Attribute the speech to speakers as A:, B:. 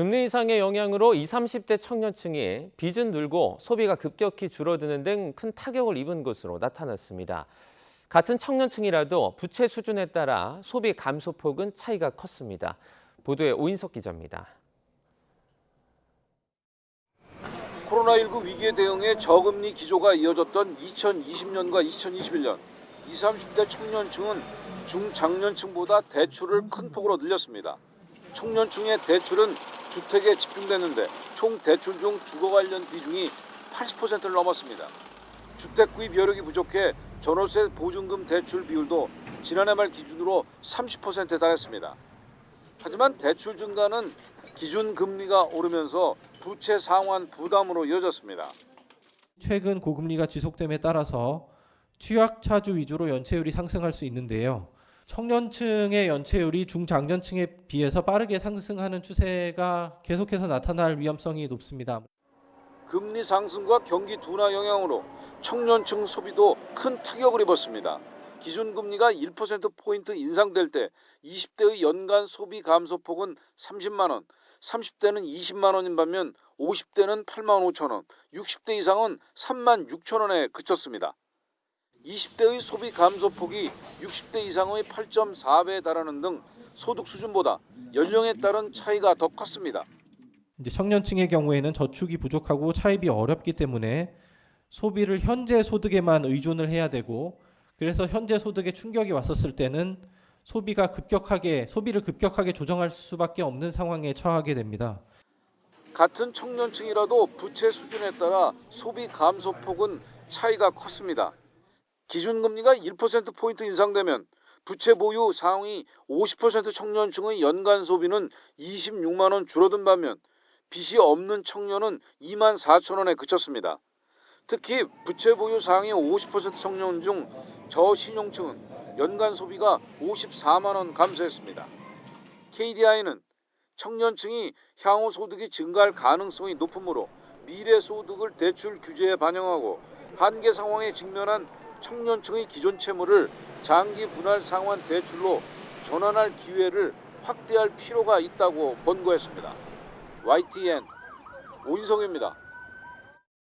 A: 금리 인상의 영향으로 20, 30대 청년층이 빚은 늘고 소비가 급격히 줄어드는 등 큰 타격을 입은 것으로 나타났습니다. 같은 청년층이라도 부채 수준에 따라 소비 감소폭은 차이가 컸습니다. 보도에 오인석 기자입니다.
B: 코로나19 위기에 대응해 저금리 기조가 이어졌던 2020년과 2021년, 20, 30대 청년층은 중장년층보다 대출을 큰 폭으로 늘렸습니다. 청년층의 대출은 주택에 집중됐는데 총 대출 중 주거 관련 비중이 80%를 넘었습니다. 주택 구입 여력이 부족해 전월세 보증금 대출 비율도 지난해 말 기준으로 30%에 달했습니다. 하지만 대출 증가는 기준 금리가 오르면서 부채 상환 부담으로 이어졌습니다.
C: 최근 고금리가 지속됨에 따라서 취약차주 위주로 연체율이 상승할 수 있는데요. 청년층의 연체율이 중장년층에 비해서 빠르게 상승하는 추세가 계속해서 나타날 위험성이 높습니다.
B: 금리 상승과 경기 둔화 영향으로 청년층 소비도 큰 타격을 입었습니다. 기준금리가 1%포인트 인상될 때 20대의 연간 소비 감소폭은 30만 원, 30대는 20만 원인 반면 50대는 8만 5천 원, 60대 이상은 3만 6천 원에 그쳤습니다. 20대의 소비 감소폭이 60대 이상의 8.4배에 달하는 등 소득 수준보다 연령에 따른 차이가 더 컸습니다.
C: 이제 청년층의 경우에는 저축이 부족하고 차입이 어렵기 때문에 소비를 현재 소득에만 의존을 해야 되고, 그래서 현재 소득에 충격이 왔었을 때는 소비를 급격하게 조정할 수밖에 없는 상황에 처하게 됩니다.
B: 같은 청년층이라도 부채 수준에 따라 소비 감소폭은 차이가 컸습니다. 기준금리가 1%포인트 인상되면 부채 보유 상위 50% 청년층의 연간 소비는 26만 원 줄어든 반면 빚이 없는 청년은 2만 4천 원에 그쳤습니다. 특히 부채 보유 상위 50% 청년 중 저신용층은 연간 소비가 54만 원 감소했습니다. KDI는 청년층이 향후 소득이 증가할 가능성이 높으므로 미래 소득을 대출 규제에 반영하고 한계 상황에 직면한 청년층의 기존 채무를 장기 분할 상환 대출로 전환할 기회를 확대할 필요가 있다고 권고했습니다. YTN 오인성입니다.